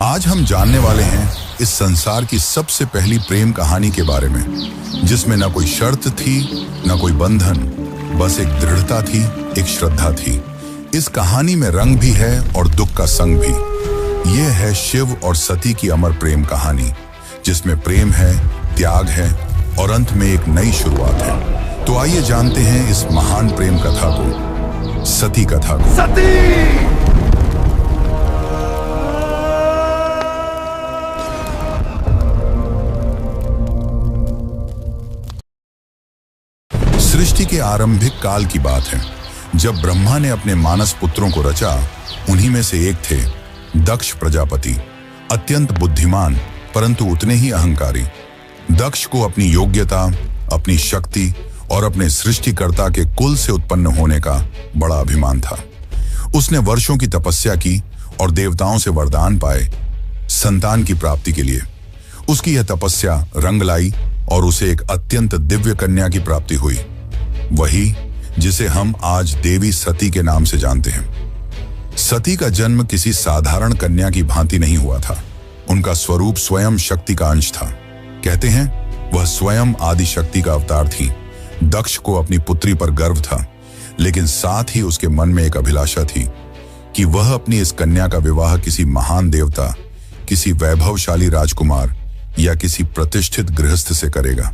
आज हम जानने वाले हैं इस संसार की सबसे पहली प्रेम कहानी के बारे में, जिसमें न कोई शर्त थी, न कोई बंधन, बस एक दृढ़ता थी, एक श्रद्धा थी। इस कहानी में रंग भी है और दुख का संग भी। यह है शिव और सती की अमर प्रेम कहानी, जिसमें प्रेम है, त्याग है और अंत में एक नई शुरुआत है। तो आइए जानते हैं इस महान प्रेम कथा को, सती कथा को। सती! सृष्टि के आरंभिक काल की बात है, जब ब्रह्मा ने अपने मानस पुत्रों को रचा। उन्हीं में से एक थे दक्ष प्रजापति, अत्यंत बुद्धिमान परंतु उतने ही अहंकारी। दक्ष को अपनी योग्यता, अपनी शक्ति और अपने सृष्टिकर्ता के कुल से उत्पन्न होने का बड़ा अभिमान था। उसने वर्षों की तपस्या की और देवताओं से वरदान पाए संतान की प्राप्ति के लिए। उसकी यह तपस्या रंग लाई और उसे एक अत्यंत दिव्य कन्या की प्राप्ति हुई, वही जिसे हम आज देवी सती के नाम से जानते हैं। सती का जन्म किसी साधारण कन्या की भांति नहीं हुआ था। उनका स्वरूप स्वयं शक्ति का अंश था। कहते हैं वह स्वयं आदि शक्ति का अवतार थी। दक्ष को अपनी पुत्री पर गर्व था, लेकिन साथ ही उसके मन में एक अभिलाषा थी कि वह अपनी इस कन्या का विवाह किसी महान देवता, किसी वैभवशाली राजकुमार या किसी प्रतिष्ठित गृहस्थ से करेगा।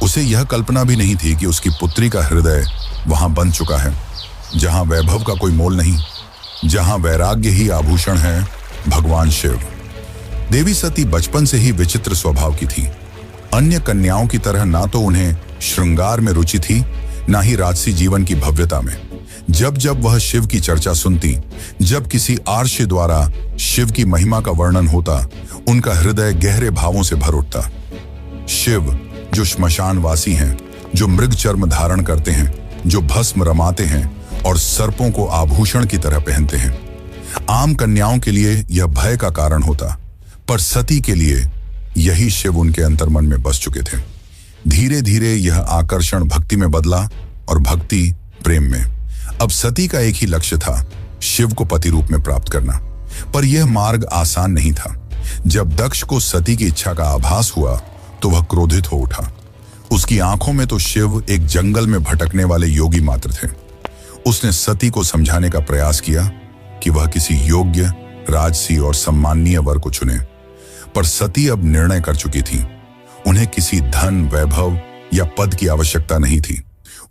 उसे यह कल्पना भी नहीं थी कि उसकी पुत्री का हृदय वहां बन चुका है, जहां वैभव का कोई मोल नहीं, जहां वैराग्य ही आभूषण है, भगवान शिव। देवी सती बचपन से ही विचित्र स्वभाव की थी। अन्य कन्याओं की तरह ना तो उन्हें श्रृंगार में रुचि थी, ना ही राजसी जीवन की भव्यता में। जब जब वह शिव की चर्चा सुनती, जब किसी आर्षि द्वारा शिव की महिमा का वर्णन होता, उनका हृदय गहरे भावों से भर उठता। शिव जो श्मशानवासी हैं, जो मृग चर्म धारण करते हैं, जो भस्म रमाते हैं और सर्पों को आभूषण की तरह पहनते हैं। आम कन्याओं के लिए यह भय का कारण होता, पर सती के लिए यही शिव उनके अंतर्मन में बस चुके थे। धीरे धीरे यह आकर्षण भक्ति में बदला और भक्ति प्रेम में। अब सती का एक ही लक्ष्य था, शिव को पति रूप में प्राप्त करना। पर यह मार्ग आसान नहीं था। जब दक्ष को सती की इच्छा का आभास हुआ तो वह क्रोधित हो उठा। उसकी आंखों में तो शिव एक जंगल में भटकने वाले योगी मात्र थे। उसने सती को समझाने का प्रयास किया कि वह किसी योग्य, राजसी और सम्माननीय वर को चुने, पर सती अब निर्णय कर चुकी थी। उन्हें किसी धन, वैभव या पद की आवश्यकता नहीं थी।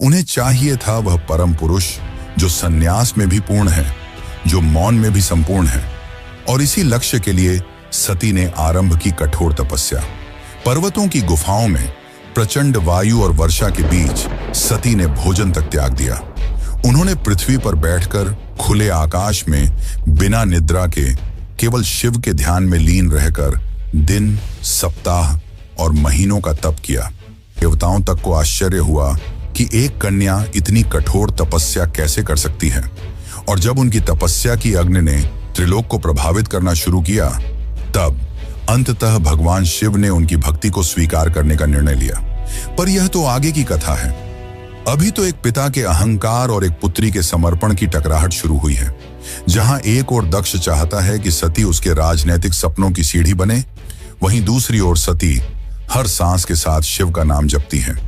उन्हें चाहिए था वह परम पुरुष जो संन्यास में भी पूर्ण है, जो मौन में भी संपूर्ण है। और इसी लक्ष्य के लिए सती ने आरंभ की कठोर तपस्या। पर्वतों की गुफाओं में प्रचंड वायु और वर्षा के बीच सती ने भोजन तक त्याग दिया। उन्होंने पृथ्वी पर बैठकर खुले आकाश में बिना निद्रा के केवल शिव के ध्यान में लीन रहकर दिन, सप्ताह और महीनों का तप किया। देवताओं तक को आश्चर्य हुआ कि एक कन्या इतनी कठोर तपस्या कैसे कर सकती है। और जब उनकी तपस्या की अग्नि ने त्रिलोक को प्रभावित करना शुरू किया, तब अंततः भगवान शिव ने उनकी भक्ति को स्वीकार करने का निर्णय लिया। पर यह तो आगे की कथा है। अभी तो एक पिता के अहंकार और एक पुत्री के समर्पण की टकराहट शुरू हुई है। जहां एक ओर दक्ष चाहता है कि सती उसके राजनैतिक सपनों की सीढ़ी बने, वहीं दूसरी ओर सती हर सांस के साथ शिव का नाम जपती है।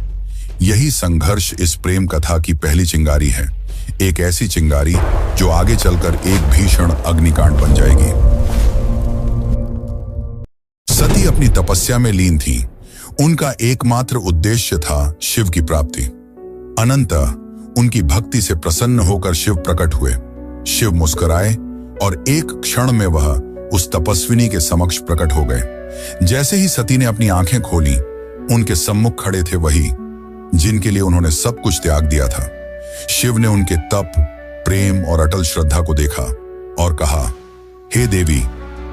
यही संघर्ष इस प्रेम कथा की पहली चिंगारी है, एक ऐसी चिंगारी जो आगे चलकर एक भीषण अग्निकांड बन जाएगी। सती अपनी तपस्या में लीन थी। उनका एकमात्र उद्देश्य था शिव की प्राप्ति। अनंतः उनकी भक्ति से प्रसन्न होकर शिव प्रकट हुए। शिव मुस्कुराए और एक क्षण में वह उस तपस्विनी के समक्ष प्रकट हो गए। जैसे ही सती ने अपनी आंखें खोली, उनके सम्मुख खड़े थे वही जिनके लिए उन्होंने सब कुछ त्याग दिया था। शिव ने उनके तप, प्रेम और अटल श्रद्धा को देखा और कहा, हे देवी,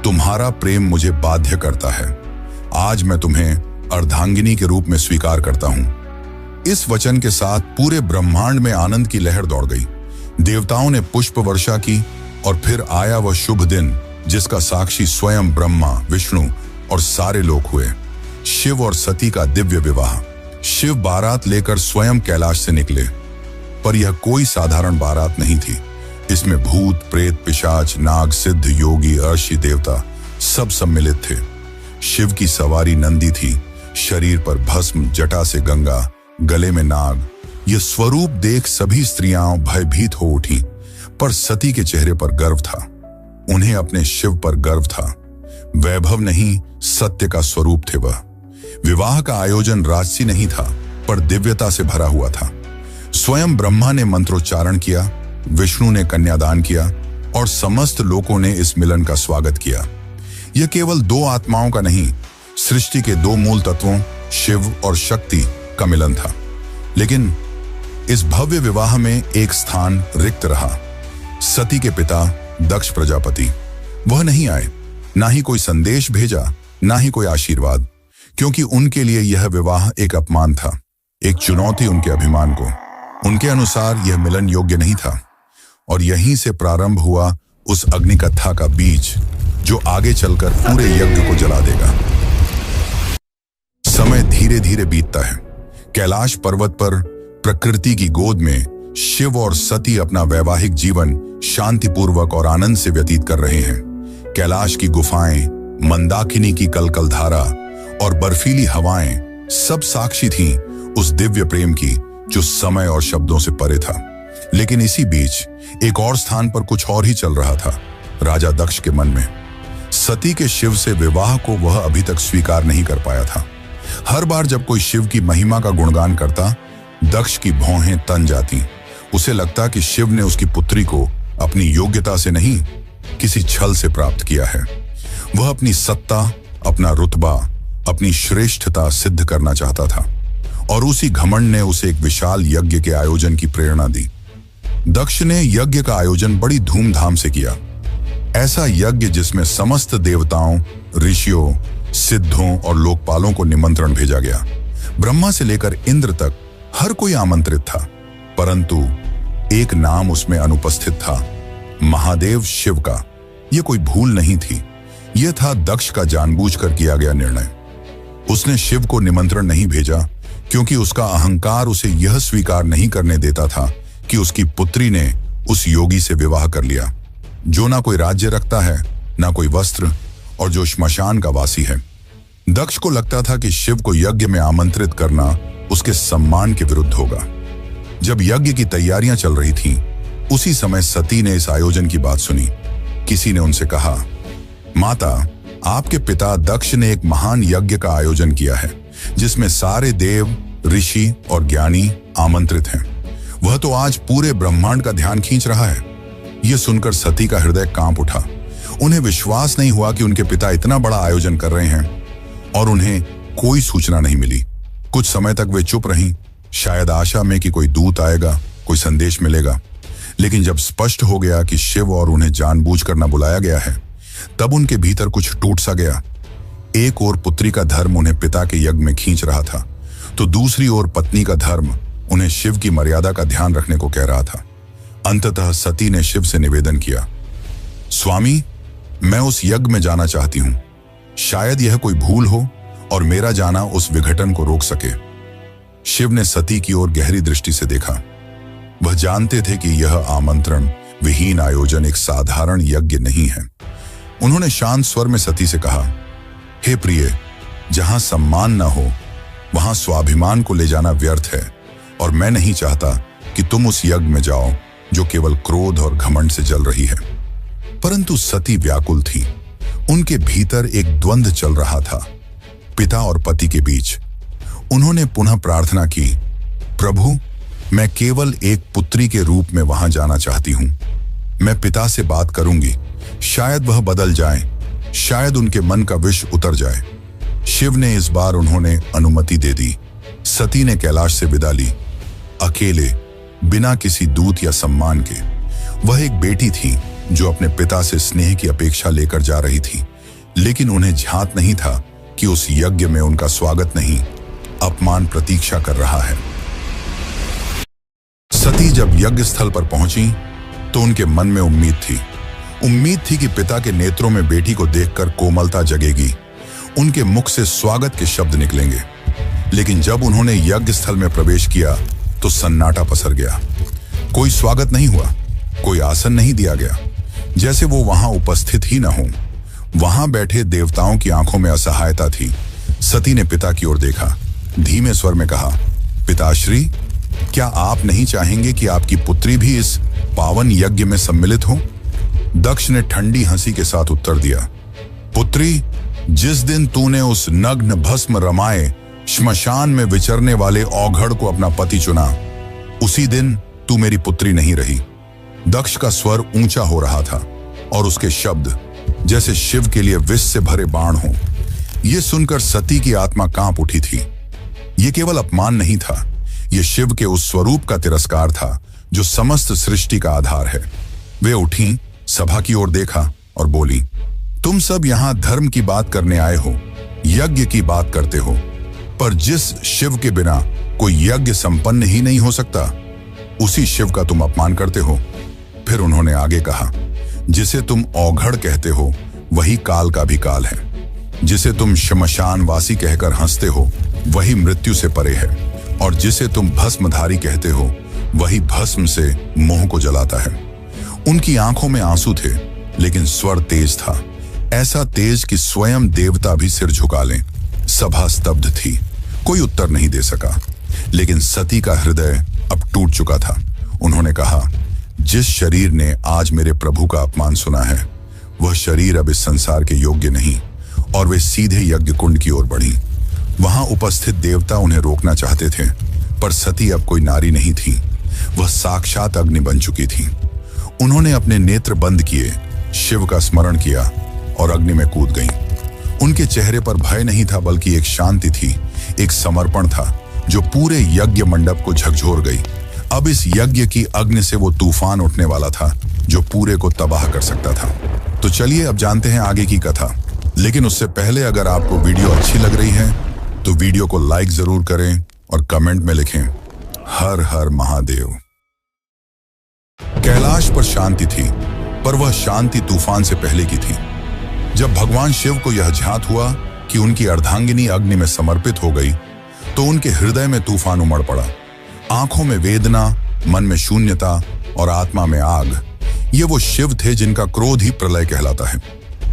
तुम्हारा प्रेम मुझे बाध्य करता है। आज मैं तुम्हें अर्धांगिनी के रूप में स्वीकार करता हूं। इस वचन के साथ पूरे ब्रह्मांड में आनंद की लहर दौड़ गई। देवताओं ने पुष्प वर्षा की और फिर आया वह शुभ दिन जिसका साक्षी स्वयं ब्रह्मा, विष्णु और सारे लोग हुए। शिव और सती का दिव्य विवाह। शिव बारात लेकर स्वयं कैलाश से निकले, पर यह कोई साधारण बारात नहीं थी। इसमें भूत, प्रेत, पिशाच, नाग, सिद्ध, योगी, अर्षि, देवता सब सम्मिलित थे। शिव की सवारी नंदी थी, शरीर पर भस्म, जटा से गंगा, गले में नाग। यह स्वरूप देख सभी स्त्रियां भयभीत हो उठी, पर सती के चेहरे पर गर्व था। उन्हें अपने शिव पर गर्व था। वैभव नहीं, सत्य का स्वरूप थे वह। विवाह का आयोजन राजसी नहीं था, पर दिव्यता से भरा हुआ था। स्वयं ब्रह्मा ने मंत्रोच्चारण किया, विष्णु ने कन्यादान किया और समस्त लोगों ने इस मिलन का स्वागत किया। यह केवल दो आत्माओं का नहीं, सृष्टि के दो मूल तत्वों शिव और शक्ति का मिलन था। लेकिन इस भव्य विवाह में एक स्थान रिक्त रहा। सती के पिता दक्ष प्रजापति, वह नहीं आए, ना ही कोई संदेश भेजा, ना ही कोई आशीर्वाद, क्योंकि उनके लिए यह विवाह एक अपमान था, एक चुनौती उनके अभिमान को। उनके अनुसार यह मिलन योग्य नहीं था। और यहीं से प्रारंभ हुआ उस अग्निकथा का बीज, जो आगे चलकर पूरे यज्ञ को जला देगा। समय धीरे धीरे बीतता है। कैलाश पर्वत पर प्रकृति की गोद में शिव और सती अपना वैवाहिक जीवन शांतिपूर्वक और आनंद से व्यतीत कर रहे हैं। कैलाश की गुफाएं, मंदाकिनी की कलकल धारा और बर्फीली हवाएं सब साक्षी थीं उस दिव्य प्रेम की, जो समय और शब्दों से परे था। लेकिन इसी बीच एक और स्थान पर कुछ और ही चल रहा था, राजा दक्ष के मन में। सती के शिव से विवाह को वह अभी तक स्वीकार नहीं कर पाया था। हर बार जब कोई शिव की महिमा का गुणगान करता, दक्ष की भौहें तन जाती। उसे लगता कि शिव ने उसकी पुत्री को अपनी योग्यता से नहीं, किसी छल से प्राप्त किया है। वह अपनी सत्ता, अपना रुतबा, अपनी श्रेष्ठता सिद्ध करना चाहता था, और उसी घमंड ने उसे एक विशाल यज्ञ के आयोजन की प्रेरणा दी। दक्ष ने यज्ञ का आयोजन बड़ी धूमधाम से किया। ऐसा यज्ञ जिसमें समस्त देवताओं, ऋषियों, सिद्धों और लोकपालों को निमंत्रण भेजा गया। ब्रह्मा से लेकर इंद्र तक हर कोई आमंत्रित था, परंतु एक नाम उसमें अनुपस्थित था, महादेव शिव का। यह कोई भूल नहीं थी, यह था दक्ष का जानबूझकर किया गया निर्णय। उसने शिव को निमंत्रण नहीं भेजा, क्योंकि उसका अहंकार उसे यह स्वीकार नहीं करने देता था कि उसकी पुत्री ने उस योगी से विवाह कर लिया, जो ना कोई राज्य रखता है, ना कोई वस्त्र, और जो श्मशान का वासी है। दक्ष को लगता था कि शिव को यज्ञ में आमंत्रित करना उसके सम्मान के विरुद्ध होगा। जब यज्ञ की तैयारियां चल रही थीं, उसी समय सती ने इस आयोजन की बात सुनी। किसी ने उनसे कहा, माता, आपके पिता दक्ष ने एक महान यज्ञ का आयोजन किया है, जिसमें सारे देव, ऋषि और ज्ञानी आमंत्रित हैं। वह तो आज पूरे ब्रह्मांड का ध्यान खींच रहा है। यह सुनकर सती का हृदय कांप उठा। उन्हें विश्वास नहीं हुआ कि उनके पिता इतना बड़ा आयोजन कर रहे हैं और उन्हें कोई सूचना नहीं मिली। कुछ समय तक वे चुप रहीं, शायद आशा में कि कोई दूत आएगा, कोई संदेश मिलेगा। लेकिन जब स्पष्ट हो गया कि शिव और उन्हें जानबूझकर न बुलाया गया है, तब उनके भीतर कुछ टूट सा गया। एक ओर पुत्री का धर्म उन्हें पिता के यज्ञ में खींच रहा था, तो दूसरी ओर पत्नी का धर्म उन्हें शिव की मर्यादा का ध्यान रखने को कह रहा था। अंततः सती ने शिव से निवेदन किया, स्वामी, मैं उस यज्ञ में जाना चाहती हूं। शायद यह कोई भूल हो और मेरा जाना उस विघटन को रोक सके। शिव ने सती की ओर गहरी दृष्टि से देखा। वह जानते थे कि यह आमंत्रण विहीन आयोजन एक साधारण यज्ञ नहीं है। उन्होंने शांत स्वर में सती से कहा, हे प्रिय, जहां सम्मान न हो वहां स्वाभिमान को ले जाना व्यर्थ है, और मैं नहीं चाहता कि तुम उस यज्ञ में जाओ जो केवल क्रोध और घमंड से जल रही है। परंतु सती व्याकुल थी। उनके भीतर एक द्वंद्व चल रहा था, पिता और पति के बीच। उन्होंने पुनः प्रार्थना की, प्रभु, मैं केवल एक पुत्री के रूप में वहां जाना चाहती हूं। मैं पिता से बात करूंगी, शायद वह बदल जाए, शायद उनके मन का विष उतर जाए। शिव ने इस बार उन्होंने अनुमति दे दी। सती ने कैलाश से विदा ली, अकेले, बिना किसी दूत या सम्मान के। वह एक बेटी थी जो अपने पिता से स्नेह की अपेक्षा लेकर जा रही थी, लेकिन उन्हें झांत नहीं था कि उस यज्ञ में उनका स्वागत नहीं, अपमान प्रतीक्षा कर रहा है। सती जब यज्ञ स्थल पर पहुंची तो उनके मन में उम्मीद थी कि पिता के नेत्रों में बेटी को देखकर कोमलता जगेगी, उनके मुख से स्वागत के शब्द निकलेंगे। लेकिन जब उन्होंने यज्ञ स्थल में प्रवेश किया तो सन्नाटा पसर गया। कोई स्वागत नहीं हुआ, कोई आसन नहीं दिया गया, जैसे वो वहां उपस्थित ही न हो। वहां बैठे देवताओं की आंखों में असहायता थी। सती ने पिता की ओर देखा, धीमे स्वर में कहा, पिताश्री, क्या आप नहीं चाहेंगे कि आपकी पुत्री भी इस पावन यज्ञ में सम्मिलित हो? दक्ष ने ठंडी हंसी के साथ उत्तर दिया, पुत्री, जिस दिन तूने उस नग्न भस्म रमाए श्मशान में विचरने वाले औघड़ को अपना पति चुना, उसी दिन तू मेरी पुत्री नहीं रही। दक्ष का स्वर ऊंचा हो रहा था और उसके शब्द जैसे शिव के लिए विष से भरे बाण हो। यह सुनकर सती की आत्मा कांप उठी थी। यह केवल अपमान नहीं था, यह शिव के उस स्वरूप का तिरस्कार था जो समस्त सृष्टि का आधार है। वे उठी, सभा की ओर देखा और बोली, तुम सब यहां धर्म की बात करने आए हो, यज्ञ की बात करते हो, पर जिस शिव के बिना कोई यज्ञ संपन्न ही नहीं हो सकता, उसी शिव का तुम अपमान करते हो। फिर उन्होंने आगे कहा, जिसे तुम औघड़ कहते हो वही काल का भी काल है। जिसे तुम श्मशानवासी कहकर हंसते हो वही मृत्यु से परे है, और जिसे तुम भस्मधारी कहते हो वही भस्म से मोह को जलाता है। उनकी आंखों में आंसू थे, लेकिन स्वर तेज था, ऐसा तेज कि स्वयं देवता भी सिर झुका लें। सभा स्तब्ध थी, कोई उत्तर नहीं दे सका, लेकिन सती का हृदय अब टूट चुका था। उन्होंने कहा, जिस शरीर ने आज मेरे प्रभु का अपमान सुना है, वह शरीर अब इस संसार के योग्य नहीं, और वे सीधे यज्ञ कुंड की ओर बढ़ी। वहां उपस्थित देवता उन्हें रोकना चाहते थे, पर सती अब कोई नारी नहीं थी, वह साक्षात अग्नि बन चुकी थी। उन्होंने अपने नेत्र बंद किए, शिव का स्मरण किया और अग्नि में कूद गईं। उनके चेहरे पर भय नहीं था, बल्कि एक शांति थी, एक समर्पण था जो पूरे यज्ञ मंडप को झकझोर गई। अब इस यज्ञ की अग्नि से वो तूफान उठने वाला था जो पूरे को तबाह कर सकता था। तो चलिए अब जानते हैं आगे की कथा। लेकिन उससे पहले अगर आपको वीडियो अच्छी लग रही है तो वीडियो को लाइक जरूर करें और कमेंट में लिखें, हर हर महादेव। कैलाश पर शांति थी, पर वह शांति तूफान से पहले की थी। जब भगवान शिव को यह ज्ञात हुआ कि उनकी अर्धांगिनी अग्नि में समर्पित हो गई, तो उनके हृदय में तूफान उमड़ पड़ा। आंखों में वेदना, मन में शून्यता और आत्मा में आग। ये वो शिव थे जिनका क्रोध ही प्रलय कहलाता है।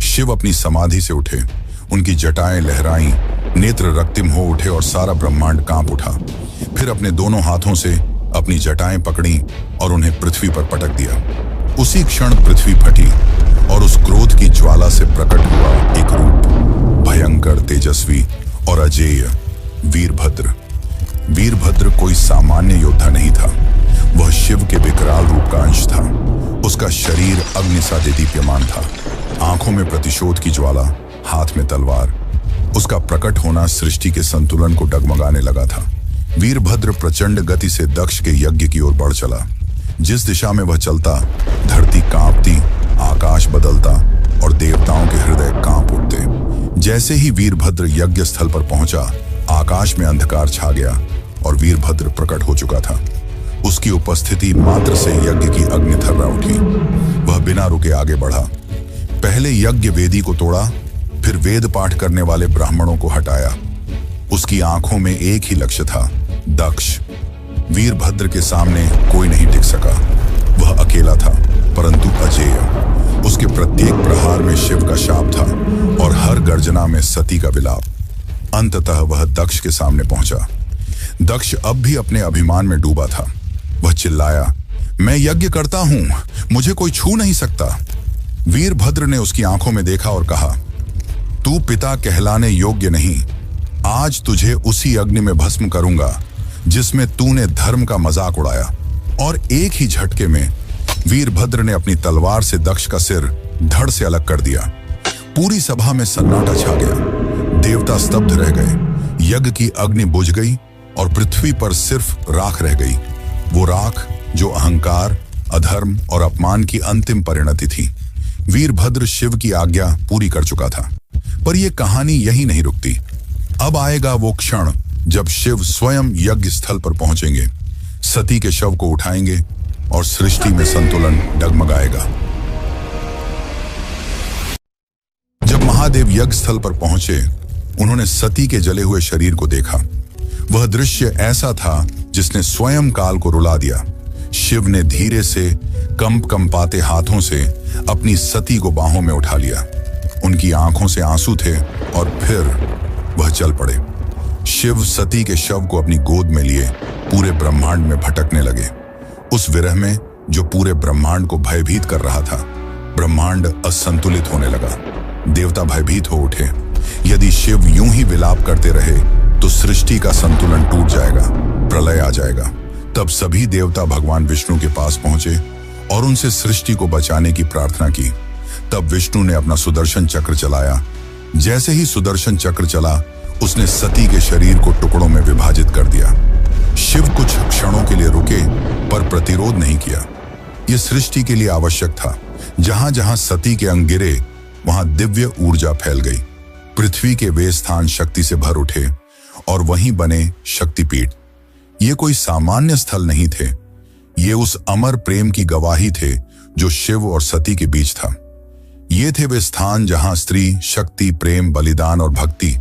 शिव अपनी समाधि से उठे, उनकी जटाएं लहराईं, नेत्र रक्तिम हो उठे और सारा ब्रह्मांड कांप उठा। फिर अपने दोनों हाथों से अपनी जटाएं पकड़ी और उन्हें पृथ्वी पर पटक दिया। उसी क्षण पृथ्वी फटी और उस क्रोध की ज्वाला से प्रकट हुआ एक रूप, भयंकर, तेजस्वी और अजेय, वीरभद्र। वीरभद्र कोई सामान्य योद्धा नहीं था, वह शिव के विकराल रूप का अंश था। उसका शरीर अग्नि सा दीप्यमान था, आंखों में प्रतिशोध की ज्वाला, हाथ में तलवार। उसका प्रकट होना सृष्टि के संतुलन को डगमगाने लगा था। वीरभद्र प्रचंड गति से दक्ष के यज्ञ की ओर बढ़ चला। जिस दिशा में वह चलता, धरती कांपती, आकाश बदलता और देवताओं के हृदय कांप उठते। जैसे ही वीरभद्र यज्ञ स्थल पर पहुंचा, आकाश में अंधकार छा गया और वीरभद्र प्रकट हो चुका था। उसकी उपस्थिति मात्र से यज्ञ की अग्नि थर्रा उठी। वह बिना रुके आगे बढ़ा। पहले यज्ञ वेदी को तोड़ा, फिर वेद पाठ करने वाले ब्राह्मणों को हटाया। उसकी आंखों में एक ही लक्ष्य था, दक्ष। वीरभद्र के सामने कोई नहीं टिक सका। वह अकेला था, परंतु अजेय। उसके प्रत्येक प्रहार में शिव का शाप था और हर गर्जना में सती का विलाप। अंततः वह दक्ष के सामने पहुंचा। दक्ष अब भी अपने अभिमान में डूबा था। वह चिल्लाया, मैं यज्ञ करता हूं, मुझे कोई छू नहीं सकता। वीरभद्र ने उसकी आंखों में देखा और कहा, तू पिता कहलाने योग्य नहीं। आज तुझे उसी अग्नि में भस्म करूंगा जिसमें तूने धर्म का मजाक उड़ाया। और एक ही झटके में वीरभद्र ने अपनी तलवार से दक्ष का सिर धड़ से अलग कर दिया। पूरी सभा में सन्नाटा छा गया। देवता स्तब्ध रह गए। यज्ञ की अग्नि बुझ गई और पृथ्वी पर सिर्फ राख रह गई। वो राख जो अहंकार, अधर्म और अपमान की अंतिम परिणति थी। वीरभद्र शिव की आज्ञा पूरी कर चुका था। पर यह कहानी यही नहीं रुकती। अब आएगा वो क्षण जब शिव स्वयं यज्ञ स्थल पर पहुंचेंगे, सती के शव को उठाएंगे और सृष्टि में संतुलन डगमगाएगा। जब महादेव यज्ञ स्थल पर पहुंचे, उन्होंने सती के जले हुए शरीर को देखा। वह दृश्य ऐसा था जिसने स्वयं काल को रुला दिया। शिव ने धीरे से कंपाते हाथों से अपनी सती को बाहों में उठा लिया। उनकी आंखों से आंसू थे और फिर वह चल पड़े। शिव सती के शव को अपनी गोद में लिए पूरे ब्रह्मांड में भटकने लगे। उस विरह में जो पूरे ब्रह्मांड को भयभीत कर रहा था, ब्रह्मांड असंतुलित होने लगा। देवता भयभीत हो उठे। यदि शिव यूं ही विलाप करते रहे तो सृष्टि का संतुलन टूट जाएगा, प्रलय आ जाएगा। तब सभी देवता भगवान विष्णु के पास पहुंचे और उनसे सृष्टि को बचाने की प्रार्थना की। तब विष्णु ने अपना सुदर्शन चक्र चलाया। जैसे ही सुदर्शन चक्र चला, उसने सती के शरीर को टुकड़ों में विभाजित कर दिया। शिव कुछ क्षणों के लिए रुके पर प्रतिरोध नहीं किया। यह सृष्टि के लिए आवश्यक था। जहां जहां सती के अंग गिरे वहां दिव्य ऊर्जा फैल गई। पृथ्वी के वे स्थान शक्ति से भर उठे और वहीं बने शक्तिपीठ। ये कोई सामान्य स्थल नहीं थे। ये उस अमर प्रेम की गवाही थे जो शिव और सती के बीच था। ये थे वे स्थान जहां स्त्री, शक्ति, प्रेम, बलिदान और भक्ति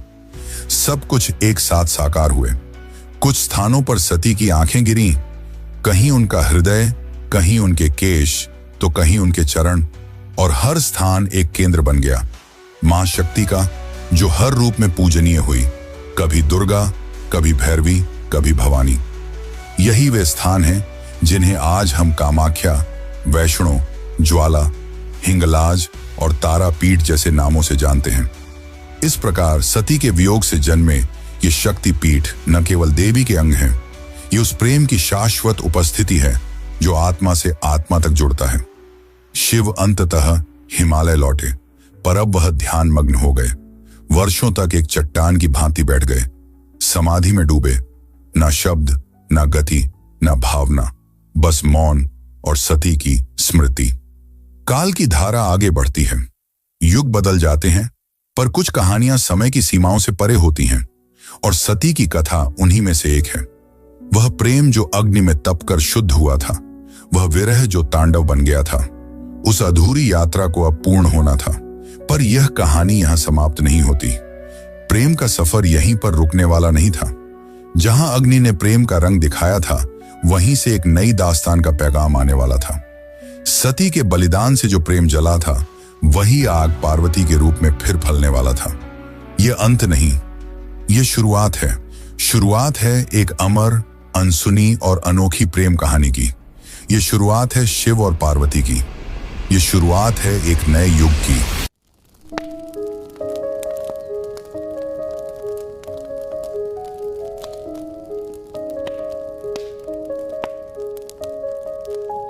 सब कुछ एक साथ साकार हुए। कुछ स्थानों पर सती की आंखें गिरीं, कहीं उनका हृदय, कहीं उनके केश, तो कहीं उनके चरण, और हर स्थान एक केंद्र बन गया मां शक्ति का, जो हर रूप में पूजनीय हुई। कभी दुर्गा, कभी भैरवी, कभी भवानी। यही वे स्थान हैं जिन्हें आज हम कामाख्या, वैष्णो, ज्वाला, हिंगलाज और तारापीठ जैसे नामों से जानते हैं। इस प्रकार सती के वियोग से जन्मे ये शक्तिपीठ न केवल देवी के अंग हैं, ये उस प्रेम की शाश्वत उपस्थिति है जो आत्मा से आत्मा तक जुड़ता है। शिव अंततः हिमालय लौटे, पर अब वह ध्यान मग्न हो गए। वर्षों तक एक चट्टान की भांति बैठ गए, समाधि में डूबे। ना शब्द, ना गति, ना भावना, बस मौन और सती की स्मृति। काल की धारा आगे बढ़ती है, युग बदल जाते हैं, पर कुछ कहानियां समय की सीमाओं से परे होती हैं, और सती की कथा उन्हीं में से एक है। वह प्रेम जो अग्नि में तपकर शुद्ध हुआ था, वह विरह जो तांडव बन गया था। उस अधूरी यात्रा को अब पूर्ण होना था, पर यह कहानी यहां समाप्त नहीं होती। प्रेम का सफर यहीं पर रुकने वाला नहीं था। जहां अग्नि ने प्रेम का रंग दिखाया था, वहीं से एक नई दास्तान का पैगाम आने वाला था। सती के बलिदान से जो प्रेम जला था, वही आग पार्वती के रूप में फिर फलने वाला था। यह अंत नहीं, यह शुरुआत है। शुरुआत है एक अमर, अनसुनी और अनोखी प्रेम कहानी की। यह शुरुआत है शिव और पार्वती की। यह शुरुआत है एक नए युग की।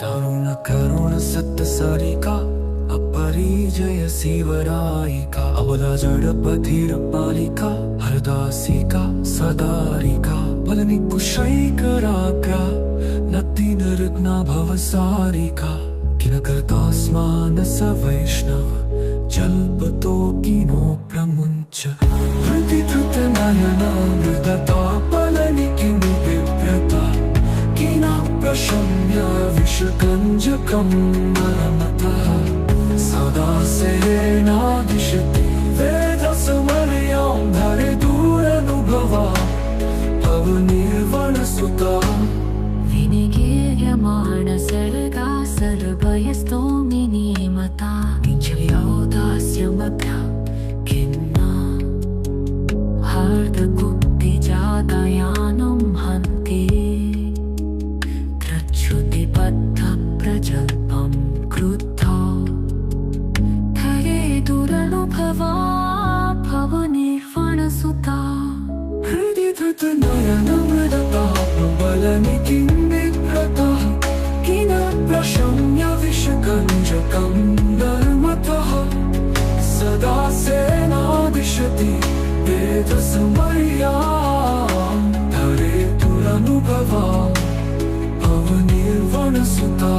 दारुण करुण सत्य सारिका अपरिजय शिवरायिका अबला जडपथिर पालिका हरदासिका सदारिका बलनि कुशैकराका नतीन रत्ना भवसारिका किलकर्तास्मान स वैष्णव जल्पतो किनो प्रमुञ्च वृत्तिधृत नयना मृदता बलनि किनु बिभ्रता किना प्रशम्य विषकञ्जकं मरमतः सदा सेनादिशति वेदसमर्यां धरे दूरनुभवा भवनिर्वणसुता विनिगीयमाण सर्गा सर्वयस्तोमिनी मता किञ्चयोदास्यमभ्या खिन्ना हार्दकुक्तिजातयानं हन्ति त्रच्छ्रुतिबद्धप्रजल्पं क्रुद्धा धरे दुरनुभवा भवनिर्वणसुता हृदि धृतनयनमृदता प्रबलनि किं बिभ्रतः किन प्रशम्य विषकञ्जकं धर्मतः सदा सेनादिशति वेदसमर्यां धरे दुरनुभवा भवनिर्वणसुता